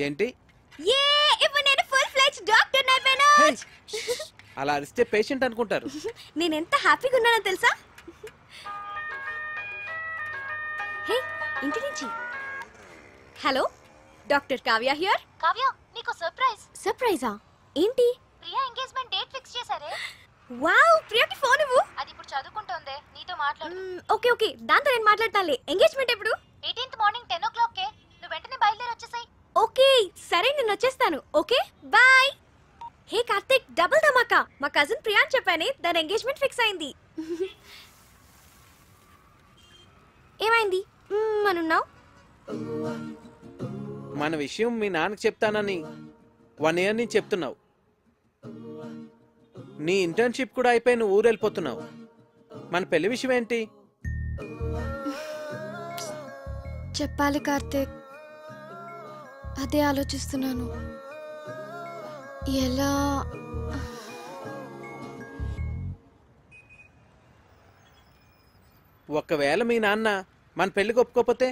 ఏంటి? అలా అరిస్తే పేషెంట్ అనుకుంటారు. నేను ఎంత హ్యాపీగా ఉన్నానో తెలుసా? హే, ఇంటి నుంచి. Hello, doctor Kavya here. Kavya, నీకు సర్ప్రైజ్. సర్ప్రైజా? ఏంటి? ప్రియా ఎంగేజ్మెంట్ డేట్ ఫిక్స్ చేశారే. వావ్, ప్రియాకి ఫోన్ ఇవ్వు. అది ఇప్పుడు చదువుకుంటోంది, నీతో మాట్లాడు. ఓకే ఓకే, దాంతో నేను మాట్లాడతానులే. ఎంగేజ్మెంట్ ఎప్పుడు? 18th మార్నింగ్ 10 o'clock కే. నువ్వు వెంటనే బయలుదేరి వచ్చేసాయి. ఓకే సరే, నేను వచ్చేస్తాను. Okay bye. Hey Karthik, double ధమాకా. మా కజిన్ ప్రియాన్ చెప్పానే, దాని ఎంగేజ్మెంట్ ఫిక్స్ అయింది. ఏమైంది మనున్నావు? మన విషయం మీ నాన్నకి చెప్తానని 1 year నుంచి చెప్తున్నావు. నీ ఇంటర్న్షిప్ కూడా అయిపోయి నువ్వు ఊరు వెళ్ళిపోతున్నావు. మన పెళ్లి విషయం ఏంటి? చెప్పాలి కార్తిక్, అదే ఆలోచిస్తున్నాను. ఎలా? ఒకవేళ మీ నాన్న మన పెళ్లికి ఒప్పుకోకపోతే?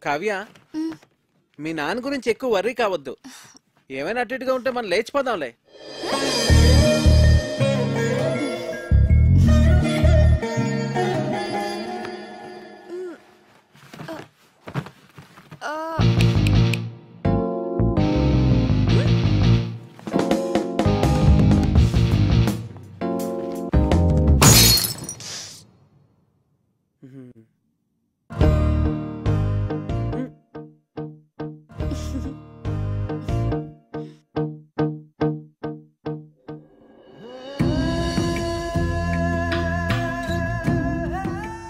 కావ్య, మీ నాన్న గురించి ఎక్కువ వర్రీ కావద్దు. ఏమైనా అటు ఇటుగా ఉంటే మనం లేచిపోదాంలే.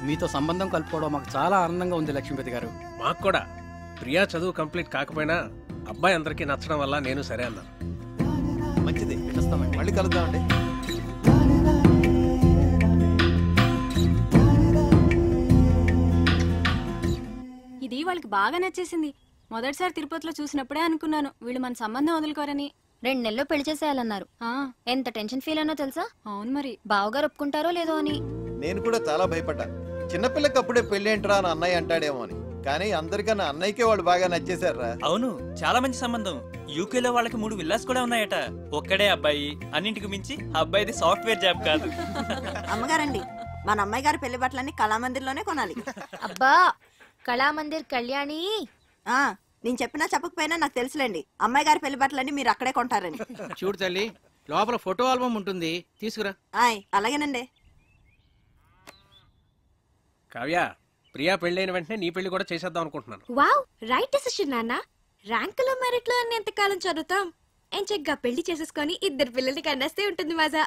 మీతో సంబంధం కలుపుకోవడం మాకు చాలా ఆనందంగా ఉంది లక్ష్మీపతి గారు. మాకు కూడా. ప్రియా చదువు కంప్లీట్ కాకపోయినా అబ్బాయి అందరికీ నచ్చడం వల్ల నేను సరే అన్నాను. మంచిది, వినిస్తామండి. మళ్ళీ కలుద్దామండి. ఇది వాళ్ళకి బాగా నచ్చేసింది. మొదటిసారి తిరుపతిలో చూసినప్పుడే అనుకున్నాను వీళ్ళు మన సంబంధం వదులుకోరని. 2 నెలల్లో పెళ్లి చేసేయాలన్నారు. ఎంత టెన్షన్ ఫీల్ అయినో తెలుసా? అవును మరి, బావగారు ఒప్పుకుంటారో లేదో అని. నేను కూడా చాలా భయపడ్డా. చిన్నపిల్లకి అప్పుడే పెళ్లి ఏంట్రా అని అన్నయ్య అంటాడేమో అని. కానీ అందరికన్నా అన్నయ్యకే వాళ్ళు బాగా నచ్చేశారా. అవును, చాలా మంచి సంబంధం. యూకేలో వాళ్ళకి 3 విల్లాస్ కూడా ఉన్నాయట. ఒక్కడే అబ్బాయి, అన్నింటికి మించి అబ్బాయిది సాఫ్ట్వేర్ జాబ్ కాదు. అమ్మగారండి, మన అమ్మాయి గారి పెళ్లి బట్టలన్నీ కళామందిర్లోనే కొనాలి. అబ్బా, కళామందిర్ కళ్యాణి. నేను చెప్పినా చెప్పకపోయినా నాకు తెలుసులేండి, అమ్మాయి గారి పెళ్లి బట్టలన్నీ మీరు అక్కడే కొంటారని. చూడు తల్లి, లోపల ఫోటో ఆల్బమ్ ఉంటుంది, తీసుకురా. అలాగేనండి. కావ్య, ప్రియా పెళ్ళైన వెంటనే నీ పెళ్లి కూడా చేసేద్దాం అనుకుంటున్నాను. వావ్, రైట్ డెసిషన్ నాన్న. ర్యాంకులో మెరిట్లో అన్ని ఎంతకాలం చదువుతాం? ఏం చెగ్గా పెళ్లి చేసేసుకొని 2 పిల్లల్ని కన్నేస్తే ఉంటుంది మజా.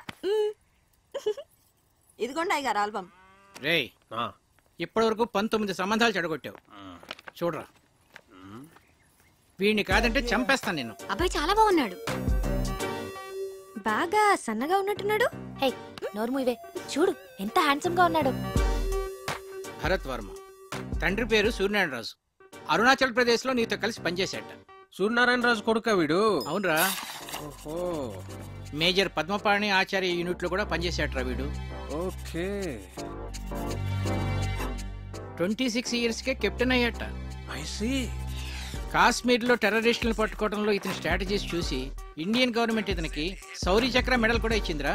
ఇదిగోండి అయ్యగారు ఆల్బమ్. రే, ఇప్పటి వరకు 19 సంబంధాలు చెడగొట్టావు. చూడరా, వీడిని కాదంటే చంపేస్తాను నేను. అబ్బాయి చాలా బాగున్నాడు. బాగా సన్నగా ఉన్నట్టున్నాడు. హే, నోర్ము ఇవే. చూడు ఎంత హ్యాండ్సమ్ గా ఉన్నాడు. భరత్ వర్మ, తండ్రి పేరు సూర్యనారాయణరాజు. అరుణాచల్ ప్రదేశ్ లో నీతో కలిసి పనిచేశాట. సూర్యనారాయణరాజు కొడుక వీడు? అవునరా. ఓహో, మేజర్ పద్మపాణి ఆచార్య యూనిట్ లో కూడా పనిచేశాట్రా వీడు. ఓకే. 26 years కే కెప్టెన్ అయ్యాట. I see. కాశ్మీర్ లో టెర్రరిస్టులను పట్టుకోవడంలో ఇతని స్ట్రాటజీస్ చూసి ఇండియన్ గవర్నమెంట్ ఇతనికి శౌర్య చక్ర మెడల్ కూడా ఇచ్చిందిరా.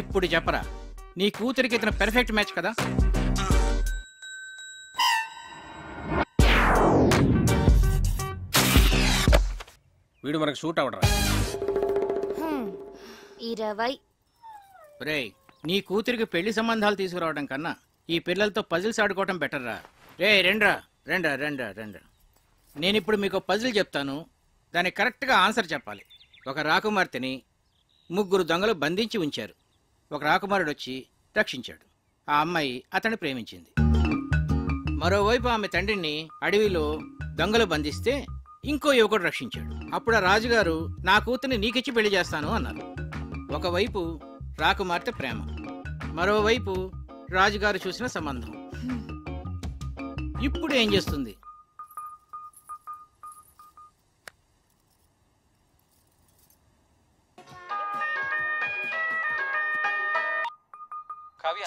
ఇప్పుడు చెప్పరా, నీ కూతురికి ఇతను పెర్ఫెక్ట్ మ్యాచ్ కదా? వీడు మనకు సూట్ అవడరా. 20. రేయ్, నీ కూతురికి పెళ్లి సంబంధాలు తీసుకురావడం కన్నా ఈ పిల్లలతో పజిల్స్ ఆడుకోవటం బెటర్ రా. రే రెండ్రా రెండ్రా రెండ్రా రెండ్రా. నేను ఇప్పుడు మీకు పజిల్ చెప్తాను, దానికి కరెక్ట్గా ఆన్సర్ చెప్పాలి. ఒక రాకుమార్తెని ముగ్గురు దొంగలు బంధించి ఉంచారు. ఒక రాకుమారుడు వచ్చి రక్షించాడు. ఆ అమ్మాయి అతన్ని ప్రేమించింది. మరోవైపు ఆమె తండ్రిని అడవిలో దొంగలు బంధిస్తే ఇంకో యువకుడు రక్షించాడు. అప్పుడు ఆ రాజుగారు నా కూతుర్ని నీకిచ్చి పెళ్లి చేస్తాను అన్నారు. ఒకవైపు రాకుమార్తె ప్రేమ, మరోవైపు రాజుగారు చూసిన సంబంధం. ఇప్పుడు ఏం చేస్తుంది?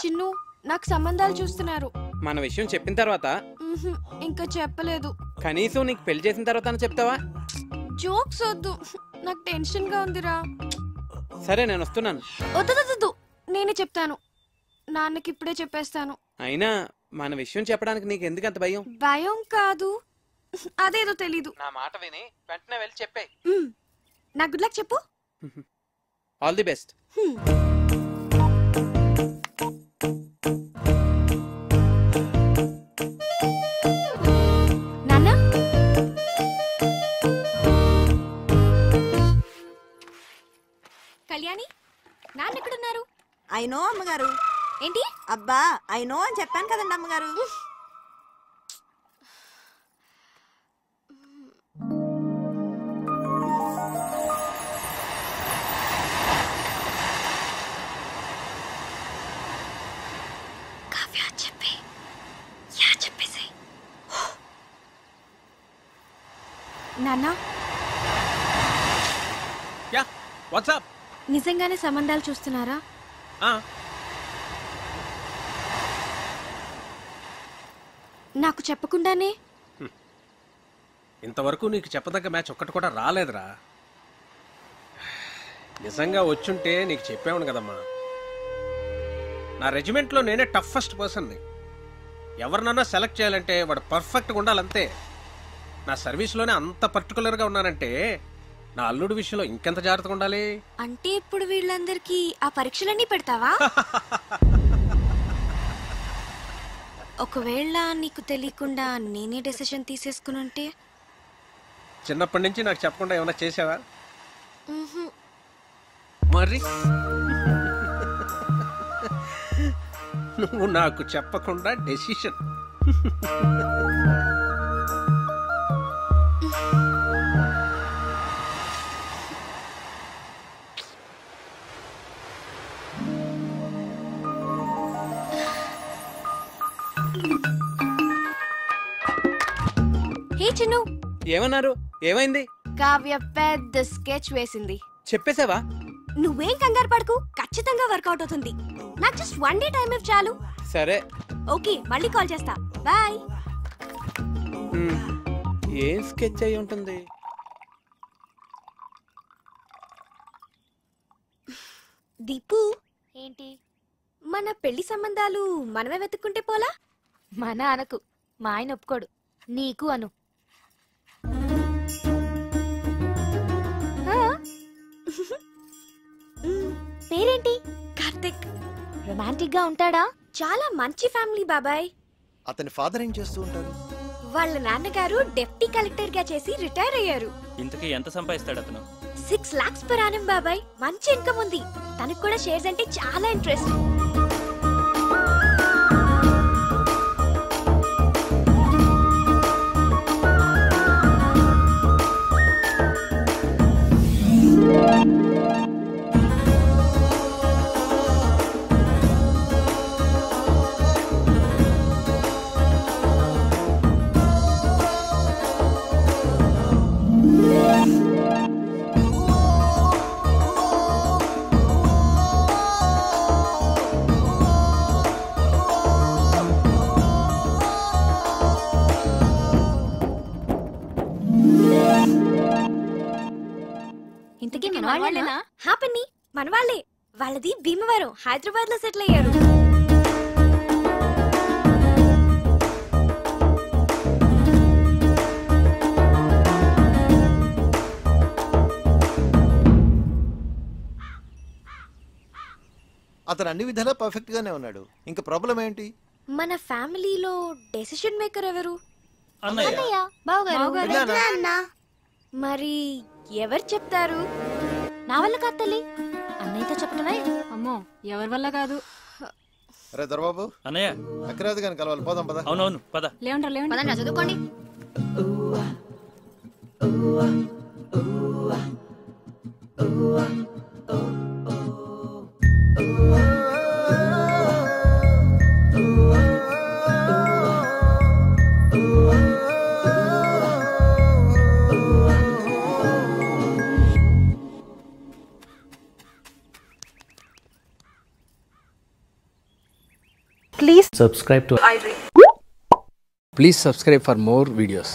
చిన్ను నాకు సంబంధాలు చూస్తున్నారు. మన విషయం చెప్పిన తర్వాత ఇంకా చెప్పలేదు. కనీసం నీకు పెళ్లి చేసిన తర్వాత చెప్తావా? జోక్స్ వద్దు, నాకు టెన్షన్ గా ఉందిరా. సరే నేను వస్తున్నాను. వద్దు, నేనే చెప్తాను. నాన్నకి ఇప్పుడే చెప్పేస్తాను. అయినా మన విషయం చెప్పడానికి నీకు ఎందుకు అంత భయం? భయం కాదు, అదేదో తెలీదు. నా మాట విని వెంటనే వెళ్ళి చెప్పే. నా గుడ్ లక్ చెప్పు. All the best. నాన్న కళ్యాణి, నాన్న ఎక్కడున్నారు? అయినో అమ్మగారు. ఏంటి? అబ్బా అయినో అని చెప్పాను కదండి అమ్మగారు. నాన్న యా వాట్సాప్. నిజంగానే సంబంధాలు చూస్తున్నారా? నాకు చెప్పకుండానే? ఇంతవరకు నీకు చెప్పదగ్గ మ్యాచ్ ఒక్కటి కూడా రాలేదురా. నిజంగా వచ్చుంటే నీకు చెప్పావును కదమ్మా. నా రెజిమెంట్లో నేనే టఫెస్ట్ పర్సన్ని. ఎవరినన్నా సెలెక్ట్ చేయాలంటే వాడు పర్ఫెక్ట్గా ఉండాలంతే. నా సర్వీస్లోనే అంత పర్టికులర్గా ఉన్నానంటే నా అల్లుడి విషయంలో ఇంకెంత జాగ్రత్తగా ఉండాలి. అంటే ఇప్పుడు వీళ్ళందరికీ ఆ పరీక్షలన్నీ పెడతావా? ఒకవేళ నీకు తెలియకుండా నేనే డెసిషన్ తీసుకుని ఉంటే? చిన్నప్పటి నుంచి నాకు చెప్పకుండా ఏమైనా చేసావా? మరి నువ్వు నాకు చెప్పకుండా డెసిషన్. హే చిన్ను, ఏమన్నారు? ఏమైంది? కావ్య పెద్ద స్కెచ్ వేసింది. చెప్పేసావా? నువ్వేం కంగారు పడకు, ఖచ్చితంగా వర్కౌట్ అవుతుంది. నాకు జస్ట్ 1 డే టైం ఇవ్వు చాలు. సరే ఓకే, మళ్ళీ కాల్ చేస్తా. బాయ్. ఏం స్కెచ్ అయి ఉంటుంది? దీపు, ఏంటి? మన పెళ్లి సంబంధాలు మనమే వెతుక్కుంటే పోలా? మన అనకు, మా ఆయన ఒప్పుకోడు. నీకు అను. పేరేంటి? కార్తిక్. రొమాంటిక్ గా ఉంటాడా? చాలా మంచి ఫ్యామిలీ బాబాయ్. అతని ఫాదర్ ఏం చేస్తూ ఉంటారు? వాళ్ళ నాన్నగారు డెప్యూటీ కలెక్టర్ గా చేసి రిటైర్ అయ్యారు. ఇంతకీ ఎంత సంపాదిస్తాడు అతను? 6 lakhs per annum బాబాయ్. మంచి ఇన్కమ్ ఉంది. తనకు కూడా షేర్స్ అంటే చాలా ఇంట్రెస్ట్. ఇంతకీ మన వాళ్ళేనా? హ్యాపీ మన వాళ్ళే. వాళ్ళది భీమవరం, హైదరాబాద్ లో సెటిల్ అయ్యారు. అతను అన్ని విధాలా పర్ఫెక్ట్ గానే ఉన్నాడు. ఇంకా ప్రాబ్లం ఏంటి? మన ఫ్యామిలీలో డెసిషన్ మేకర్ ఎవరు? అన్నయ్య. మరి ఎవరు చెప్తారు? నా వల్ల కాదు తల్లి. అన్నయ్యతో చెప్పటమే. అమ్మో ఎవరి వల్ల కాదు. అరే దొరబాబు అన్నయ్య అక్కరాదు కానీ కలవాలి, పోదాం పద. అవునవును పద. లేవండి పదండి చదువుకోండి. Please subscribe for more videos.